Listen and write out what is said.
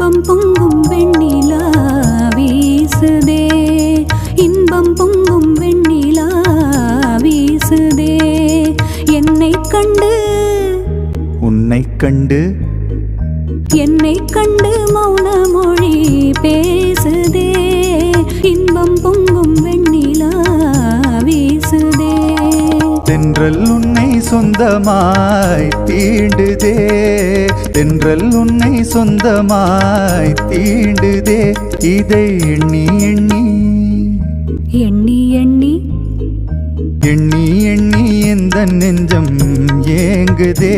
இன்பம் பொங்கும் வெண்ணிலா வீசுதே, இன்பம் பொங்கும் வெண்ணிலா வீசுதே. என்னை கண்டு உன்னை கண்டு என்னை கண்டு மௌன மொழி பேசுதே, இன்பம் பொங்கும் வெண்ணிலா வீசுதே. தென்றல் உன்னை சொந்தமாய் தீண்டுதே, தென்றல் உன்னை சொந்தமாய் தீண்டுதே. இதை எண்ணி எண்ணி எண்ணி எண்ணி எண்ணி எண்ணி எந்த நெஞ்சம் ஏங்குதே.